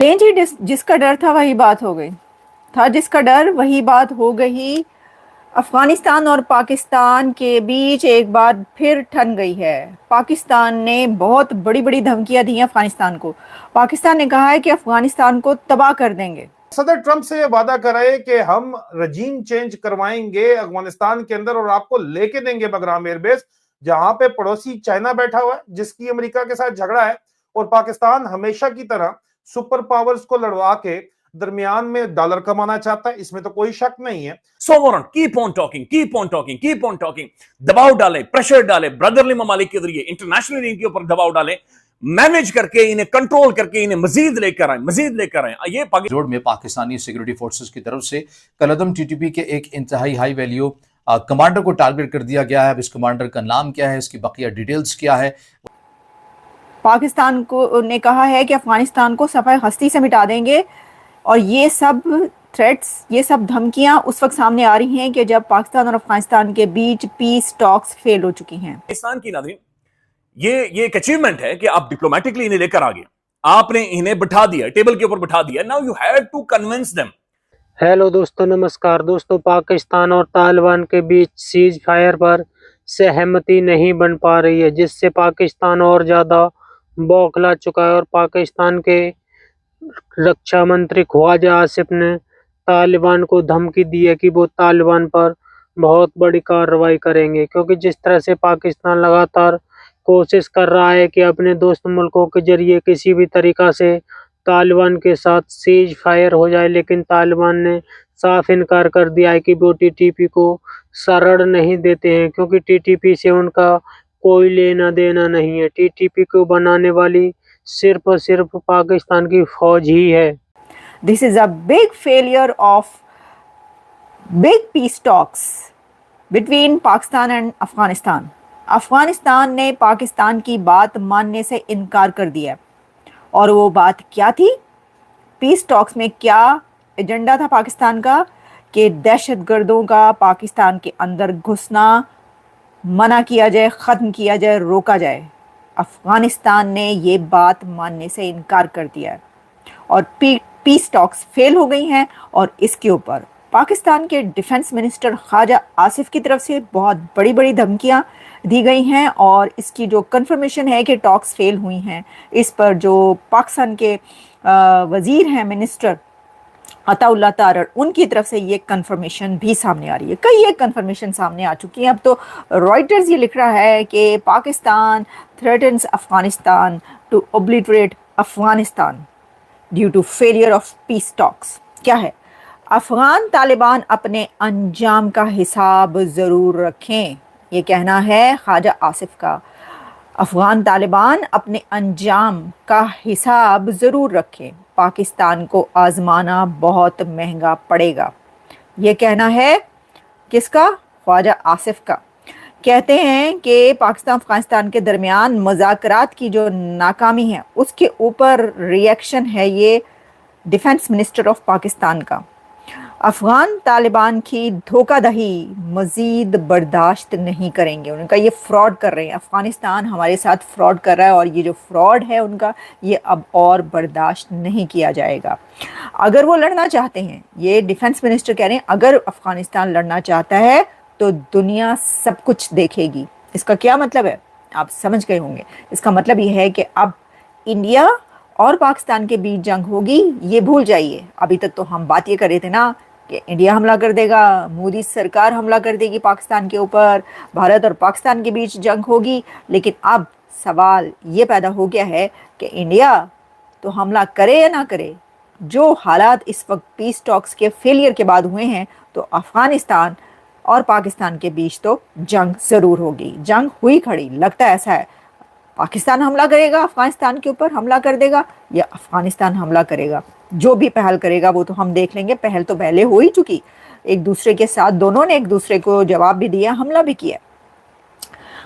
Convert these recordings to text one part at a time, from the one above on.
जी जिसका डर था वही बात हो गई। था जिसका डर वही बात हो गई। अफगानिस्तान और पाकिस्तान के बीच एक बार फिर ठन गई है। पाकिस्तान ने बहुत बड़ी बड़ी धमकियां दी हैं अफगानिस्तान को। पाकिस्तान ने कहा है कि अफगानिस्तान को तबाह कर देंगे। सदर ट्रंप से ये वादा करे कि हम रजीम चेंज करवाएंगे अफगानिस्तान के अंदर और आपको लेके देंगे बगराम एयरबेस, जहां पे पड़ोसी चाइना बैठा हुआ है जिसकी अमेरिका के साथ झगड़ा है, और पाकिस्तान हमेशा की तरह सुपर पावर्स को लड़वा के दरमियान में डॉलर कमाना चाहता है, इसमें तो कोई शक नहीं है। Sovereign keep on talking, keep on talking, keep on talking. दबाव डालें, प्रेशर डालें, ब्रदरली ममालिक के जरिए इंटरनेशनली इनके ऊपर दबाव डालें, मैनेज करके इन्हें कंट्रोल करके इन्हें मजीद लेकर आए, मजीद लेकर आए। ये रोड में पाकिस्तानी सिक्योरिटी फोर्सेस की तरफ से कलअदम टीटीपी के एक इंतहाई हाई वैल्यू कमांडर को टारगेट कर दिया गया है। अब इस कमांडर का नाम क्या है, इसकी बकिया डिटेल्स क्या है। पाकिस्तान को ने कहा है कि अफगानिस्तान को सफाई हस्ती से मिटा देंगे, और ये सब थ्रेट्स, ये सब धमकियां उस वक्त सामने आ रही हैं कि जब पाकिस्तान और अफगानिस्तान के बीच पीस टॉक्स फेल हो चुकी हैं। पाकिस्तान की नाज़रीन, ये एक अचीवमेंट है कि आप डिप्लोमेटिकली इन्हें लेकर आ गए, आपने इन्हें बिठा दिया, टेबल के ऊपर बिठा दिया। Now you have to convince them. Hello दोस्तों, नमस्कार दोस्तों। पाकिस्तान और तालिबान के बीच सीज फायर पर सहमति नहीं बन पा रही है, जिससे पाकिस्तान और ज़्यादा बौखला चुका है। और पाकिस्तान के रक्षा मंत्री ख्वाजा आसिफ ने तालिबान को धमकी दी है कि वो तालिबान पर बहुत बड़ी कार्रवाई करेंगे, क्योंकि जिस तरह से पाकिस्तान लगातार कोशिश कर रहा है कि अपने दोस्त मुल्कों के जरिए किसी भी तरीक़ा से तालिबान के साथ सीज फायर हो जाए, लेकिन तालिबान ने साफ इनकार कर दिया है कि वो टीटीपी को शरण नहीं देते हैं, क्योंकि टीटीपी से उनका कोई लेना देना नहीं है। टीटीपी को बनाने वाली सिर्फ और सिर्फ पाकिस्तान की फौज ही है। This is a big failure of big peace talks between Pakistan and Afghanistan. Afghanistan ने पाकिस्तान की बात मानने से इनकार कर दिया, और वो बात क्या थी? पीस टॉक्स में क्या एजेंडा था पाकिस्तान का कि दहशतगर्दों का पाकिस्तान के अंदर घुसना मना किया जाए, ख़त्म किया जाए, रोका जाए। अफगानिस्तान ने ये बात मानने से इनकार कर दिया है, और पीस टॉक्स फेल हो गई हैं। और इसके ऊपर पाकिस्तान के डिफेंस मिनिस्टर ख्वाजा आसिफ की तरफ से बहुत बड़ी बड़ी धमकियां दी गई हैं, और इसकी जो कंफर्मेशन है कि टॉक्स फेल हुई हैं, इस पर जो पाकिस्तान के वज़ीर हैं, मिनिस्टर अताउल्लाह तारड़, उनकी तरफ से ये कंफर्मेशन भी सामने आ रही है। कई एक कंफर्मेशन सामने आ चुकी है। अब तो रॉयटर्स ये लिख रहा है कि Pakistan threatens Afghanistan to obliterate Afghanistan due to failure of peace talks. क्या है? अफगान तालिबान अपने अंजाम का हिसाब ज़रूर रखें, ये कहना है ख्वाजा आसिफ का। अफगान तालिबान अपने अंजाम का हिसाब ज़रूर रखें, पाकिस्तान को आजमाना बहुत महंगा पड़ेगा, ये कहना है किसका? ख्वाजा आसिफ का। कहते हैं कि पाकिस्तान अफगानिस्तान के दरमियान मुज़ाकरात की जो नाकामी है उसके ऊपर रिएक्शन है ये डिफेंस मिनिस्टर ऑफ पाकिस्तान का। अफगान तालिबान की धोखाधही मज़ीद बर्दाश्त नहीं करेंगे। उनका ये फ्रॉड कर रहे हैं, अफ़गानिस्तान हमारे साथ फ्रॉड कर रहा है, और ये जो फ्रॉड है उनका, ये अब और बर्दाश्त नहीं किया जाएगा। अगर वो लड़ना चाहते हैं, ये डिफेंस मिनिस्टर कह रहे हैं, अगर अफ़गानिस्तान लड़ना चाहता है तो दुनिया सब कुछ देखेगी। इसका क्या मतलब है? आप समझ गए होंगे। इसका मतलब ये है कि अब इंडिया और पाकिस्तान के बीच जंग होगी, ये भूल जाइए। अभी तक तो हम बात ये कर रहे थे ना कि इंडिया हमला कर देगा, मोदी सरकार हमला कर देगी पाकिस्तान के ऊपर, भारत और पाकिस्तान के बीच जंग होगी। लेकिन अब सवाल ये पैदा हो गया है कि इंडिया तो हमला करे या ना करे, जो हालात इस वक्त पीस टॉक्स के फेलियर के बाद हुए हैं, तो अफ़गानिस्तान और पाकिस्तान के बीच तो जंग ज़रूर होगी। जंग हुई खड़ी, लगता है ऐसा है। पाकिस्तान हमला करेगा, अफगानिस्तान के ऊपर हमला कर देगा, या अफगानिस्तान हमला करेगा। जो भी पहल करेगा वो तो हम देख लेंगे। पहल तो पहले हो ही चुकी, एक दूसरे के साथ दोनों ने एक दूसरे को जवाब भी दिया, हमला भी किया।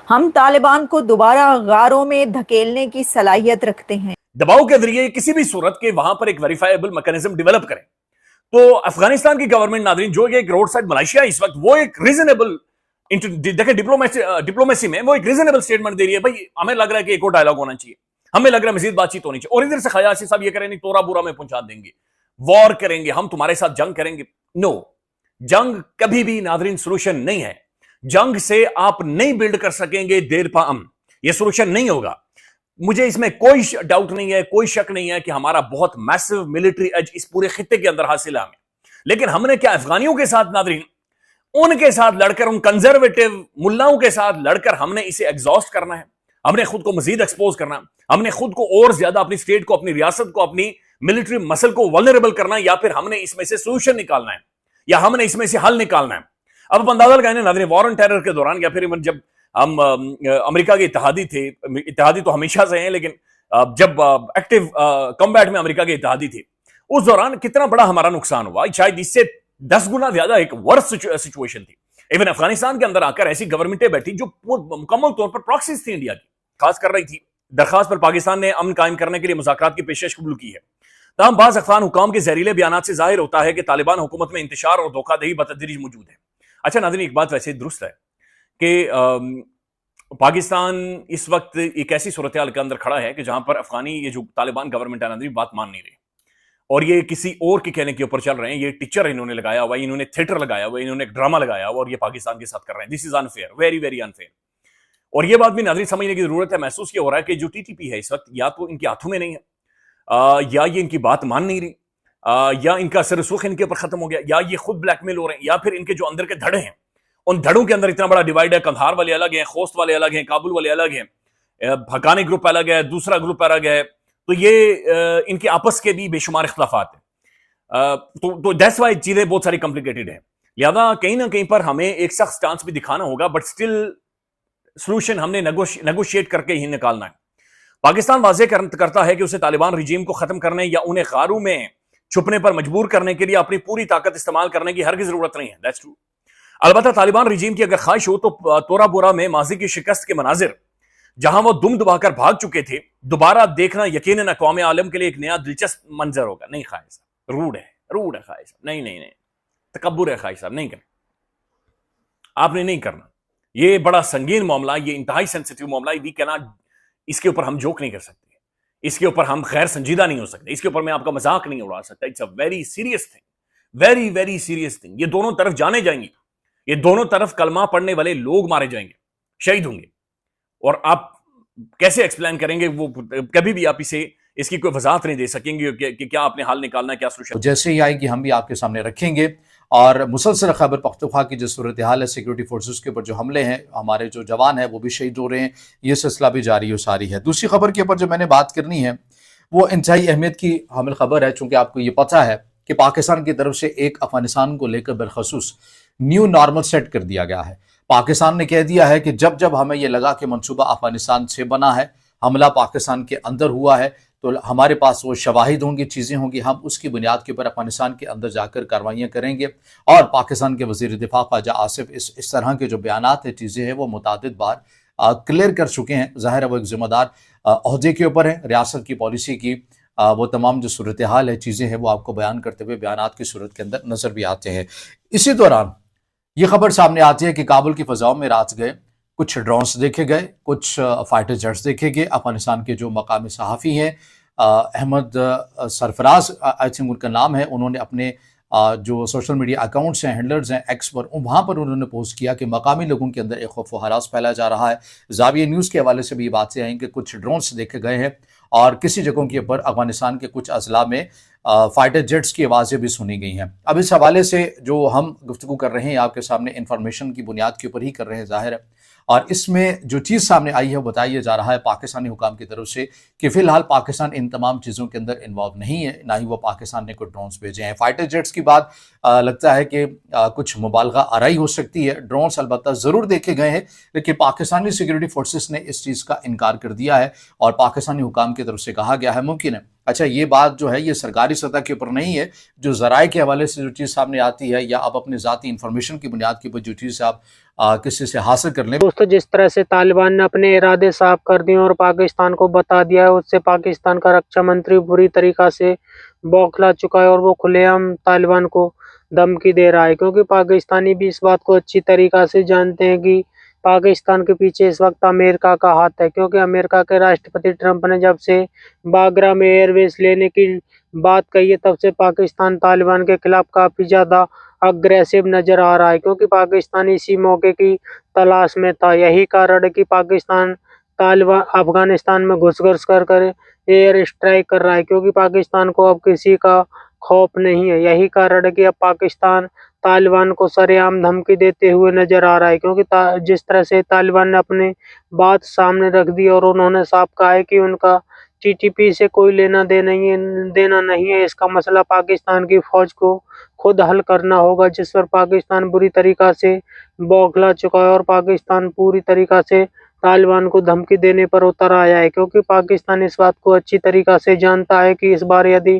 हम तालिबान को दोबारा गारों में धकेलने की सलाहियत रखते हैं। दबाव के जरिए किसी भी सूरत के वहां पर एक वेरीफाइबल मैकेनिज्म डेवलप करें। तो अफगानिस्तान की गवर्नमेंट नादरीन, जो एक रोड साइड मलेशिया इस वक्त, वो एक रीजनेबल, देखें डिप्लोमेसी में वो एक रीजनेबल स्टेटमेंट दे रही है। भाई हमें लग रहा है कि एक और डायलॉग होना चाहिए। हमें लग रहा है मजीद बातचीत होनी चाहिए। और इधर से खयासी साहब ये करें नहीं तोरा बुरा में पहुंचा देंगे, वॉर करेंगे, हम तुम्हारे साथ जंग करेंगे। नो, जंग कभी भी नादरीन सोल्यूशन नहीं है। जंग से आप नहीं बिल्ड कर सकेंगे देर पा अमन, ये सोल्यूशन नहीं होगा। मुझे इसमें कोई डाउट नहीं है, कोई शक नहीं है कि हमारा बहुत मैसिव मिलिट्री एज इस पूरे खित्ते के अंदर हासिल है हमें। लेकिन हमने क्या अफगानियों के साथ नादरीन, उनके साथ लड़कर, उन कंजर्वेटिव मुल्लाओं के साथ लड़कर हमने इसे एग्जॉस्ट करना है, हमने खुद को मजीद एक्सपोज करना है, हमने खुद को और ज्यादा अपनी स्टेट को, अपनी रियासत को, अपनी मिलिट्री मसल को वल्नरेबल करना है, या फिर हमने इसमें से सोल्यूशन निकालना है, या हमने इसमें से हल निकालना है। अब आप अंदाजा लगाए नादरीन, वॉर ऑन टेरर के दौरान, या फिर जब हम अमेरिका के इत्तेहादी थे, इत्तेहादी तो हमेशा से हैं, लेकिन जब एक्टिव कॉम्बैट में अमेरिका के इत्तेहादी थे, उस दौरान कितना बड़ा हमारा नुकसान हुआ, शायद इससे 10 गुना ज्यादा एक वर्स सिचुएशन थी। इवन अफगानिस्तान के अंदर आकर ऐसी गवर्नमेंटें बैठी जो मुकम्मल तौर पर प्रॉक्सीज थी इंडिया की, खास कर रही थी। दरखास्त पर पाकिस्तान ने अमन कायम करने के लिए मुज़ाकरात की पेशकश कबूल की है। तमाम बाज़ अफगान हुकाम के जहरीले बयानात से जाहिर होता है कि तालिबान हुकूमत में इंतशार और धोखाधड़ी बतदरीज मौजूद है। अच्छा नाज़रीन, एक बात वैसे दुरुस्त है कि पाकिस्तान इस वक्त एक ऐसी सूरत हाल के अंदर खड़ा है कि जहां पर अफगानी ये जो तालिबान गवर्नमेंट है नाज़रीन बात मान नहीं रही, और ये किसी और के कहने के ऊपर चल रहे हैं। ये टीचर इन्होंने लगाया हुआ, इन्होंने थिएटर लगाया हुआ, इन्होंने एक ड्रामा लगाया हुआ, और ये पाकिस्तान के साथ कर रहे हैं। This is unfair, very very unfair. और ये बात भी नाज़रीन समझने की जरूरत है। महसूस ये हो रहा है कि जो टीटीपी है इस वक्त या तो इनके हाथों में नहीं है, या ये इनकी बात मान नहीं रही, या इनका सरसुख इनके ऊपर खत्म हो गया, या ये खुद ब्लैकमेल हो रहे हैं, या फिर इनके जो अंदर के धड़े हैं उन धड़ों के अंदर इतना बड़ा डिवाइड है। कंधार वाले अलग हैं, खोस्त वाले अलग हैं, काबुल वाले अलग हैं, हक्कानी ग्रुप अलग है, दूसरा ग्रुप अलग है। तो ये इनके आपस के भी बेशुमार इख्तलाफात है। तो दैट्स वाई चीजें बहुत सारी कॉम्प्लिकेटेड है। लिहाजा कहीं ना कहीं पर हमें एक सख्त स्टांस भी दिखाना होगा, बट स्टिल सोल्यूशन हमने नेगोशिएट करके ही निकालना है। पाकिस्तान वाज़ेह करता है कि उसे तालिबान रिजीम को खत्म करने या उन्हें गारू में छुपने पर मजबूर करने के लिए अपनी पूरी ताकत इस्तेमाल करने की हरगिज़ जरूरत नहीं है। That's true. अलबत्ता तालिबान रिजीम की अगर ख्वाहिश हो तो तोरा बोरा में माजी की शिकस्त के मनाजिर जहां वो दुम दबाकर भाग चुके थे, दोबारा देखना यकीनन अक़वाम आलम के लिए एक नया दिलचस्प मंजर होगा। नहीं ख्वाहिश साहब, रूड है ख्वाहिश साहब, नहीं, तकब्बुर है ख्वाहिश साहब, नहीं करना, आपने नहीं करना। ये बड़ा संगीन मामला, ये इंतहाई सेंसिटिव मामला, वी कैन नॉट, इसके ऊपर हम जोक नहीं कर सकते, इसके ऊपर हम गैर संजीदा नहीं हो सकते, इसके ऊपर मैं आपका मजाक नहीं उड़ा सकता। It's a very serious thing, very very serious thing. ये दोनों तरफ जाने जाएंगे, ये दोनों तरफ कलमा पढ़ने वाले लोग मारे जाएंगे, शहीद होंगे, और आप कैसे एक्सप्लेन करेंगे वो, कभी भी आप इसकी कोई वजाहत नहीं दे सकेंगे कि क्या आपने हल निकालना है, क्या सोल्यूशन। तो जैसे ही आएगी हम भी आपके सामने रखेंगे। और मुसलसल खैबर पख्तूनख्वा की जो सूरत हाल है, सिक्योरिटी फोर्सेस के ऊपर जो हमले हैं, हमारे जो जवान हैं वो भी शहीद हो रहे हैं, ये सिलसिला भी जारी हो सारी है। दूसरी खबर के ऊपर जो मैंने बात करनी है वो इंतहाई अहमियत की हामिल खबर है, चूंकि आपको ये पता है कि पाकिस्तान की तरफ से एक अफगानिस्तान को लेकर बिलखसूस न्यू नॉर्मल सेट कर दिया गया है। पाकिस्तान ने कह दिया है कि जब जब हमें यह लगा कि मंसूबा अफगानिस्तान से बना है, हमला पाकिस्तान के अंदर हुआ है, तो हमारे पास वो शवाहिद होंगी, चीज़ें होंगी, हम उसकी बुनियाद के ऊपर अफगानिस्तान के अंदर जाकर कार्रवाइयाँ करेंगे। और पाकिस्तान के वज़ीर दिफा ख्वाजा आसिफ इस तरह के जो बयानात है, चीज़ें हैं, वो मुतादिद बार क्लियर कर चुके हैं। ज़ाहिर है वो एक ज़िम्मेदार ओहदे के ऊपर है, रियासत की पॉलिसी की वो तमाम जो सूरत हाल है, चीज़ें हैं, वो आपको बयान करते हुए बयानात की सूरत के अंदर नज़र भी आते हैं। इसी दौरान ये खबर सामने आती है कि काबुल की फ़ज़ाओं में रात गए कुछ ड्रोन्स देखे गए, कुछ फाइटर जेट्स देखे गए। अफगानिस्तान के जो मकामी सहाफ़ी हैं, अहमद सरफराज आई थिंक उनका नाम है, उन्होंने अपने जो सोशल मीडिया अकाउंट्स हैं, हैंडलर्स हैं एक्स पर, वहाँ पर उन्होंने पोस्ट किया कि मकामी लोगों के अंदर एक खौफ व हरास फैलाया जा रहा है। ज़ाविया न्यूज़ के हवाले से भी ये बातें आई कि कुछ ड्रोन्स देखे गए हैं और किसी जगहों के ऊपर अफगानिस्तान के कुछ अजला में फाइटर जेट्स की आवाज़ें भी सुनी गई हैं। अब इस हवाले से जो हम गुफ्तगू कर रहे हैं आपके सामने इंफॉर्मेशन की बुनियाद के ऊपर ही कर रहे हैं, ज़ाहिर है। और इसमें जो चीज़ सामने आई है वो बताया जा रहा है पाकिस्तानी हुकाम की तरफ से कि फ़िलहाल पाकिस्तान इन तमाम चीज़ों के अंदर इन्वॉल्व नहीं है, ना ही वो पाकिस्तान ने कोई ड्रोन्स भेजे हैं। फाइटर जेट्स की बात लगता है कि कुछ मुबालगा आराई हो सकती है। ड्रोन्स अलबत्ता ज़रूर देखे गए हैं, लेकिन पाकिस्तानी सिक्योरिटी फोर्सेस ने इस चीज़ का इनकार कर दिया है और पाकिस्तानी हुकाम की तरफ से कहा गया है मुमकिन है, अच्छा ये बात जो है ये सरकारी सतह के ऊपर नहीं है, जो ज़राए के हवाले से जो चीज़ सामने आती है या आप अपने ज़ाती इंफॉर्मेशन की बुनियाद के ऊपर जो चीज़ आप किसी से हासिल कर लें। दोस्तों, जिस तरह से तालिबान ने अपने इरादे साफ कर दिए और पाकिस्तान को बता दिया है, उससे पाकिस्तान का रक्षा मंत्री बुरी तरीक़ा से बौखला चुका है और वो खुलेआम तालिबान को धमकी दे रहा है, क्योंकि पाकिस्तानी भी इस बात को अच्छी तरीक़ा से जानते हैं कि पाकिस्तान के पीछे इस वक्त अमेरिका का हाथ है, क्योंकि अमेरिका के राष्ट्रपति ट्रंप ने जब से बागरा में एयरबेस लेने की बात कही है, तब से पाकिस्तान तालिबान के खिलाफ काफी ज्यादा अग्रेसिव नजर आ रहा है, क्योंकि पाकिस्तान इसी मौके की तलाश में था। यही कारण है कि पाकिस्तान तालिबान अफगानिस्तान में घुस कर एयर स्ट्राइक कर रहा है, क्योंकि पाकिस्तान को अब किसी का खौफ नहीं है। यही कारण है कि अब पाकिस्तान तालिबान को सरेआम धमकी देते हुए नजर आ रहा है, क्योंकि जिस तरह से तालिबान ने अपनी बात सामने रख दी और उन्होंने साफ कहा है कि उनका टीटीपी से कोई देना नहीं है। इसका मसला पाकिस्तान की फौज को खुद हल करना होगा, जिस पर पाकिस्तान बुरी तरीका से बौखला चुका है और पाकिस्तान पूरी तरीका से तालिबान को धमकी देने पर उतर आया है, क्योंकि पाकिस्तान इस बात को अच्छी तरीका से जानता है कि इस बार यदि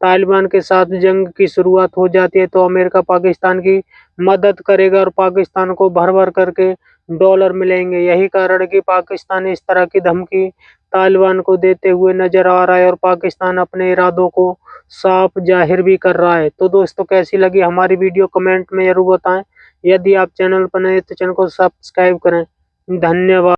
तालिबान के साथ जंग की शुरुआत हो जाती है तो अमेरिका पाकिस्तान की मदद करेगा और पाकिस्तान को भर भर करके डॉलर मिलेंगे। यही कारण है कि पाकिस्तान इस तरह की धमकी तालिबान को देते हुए नजर आ रहा है और पाकिस्तान अपने इरादों को साफ जाहिर भी कर रहा है। तो दोस्तों, कैसी लगी हमारी वीडियो कमेंट में जरूर बताएं। यदि आप चैनल पर नए तो चैनल को सब्सक्राइब करें। धन्यवाद।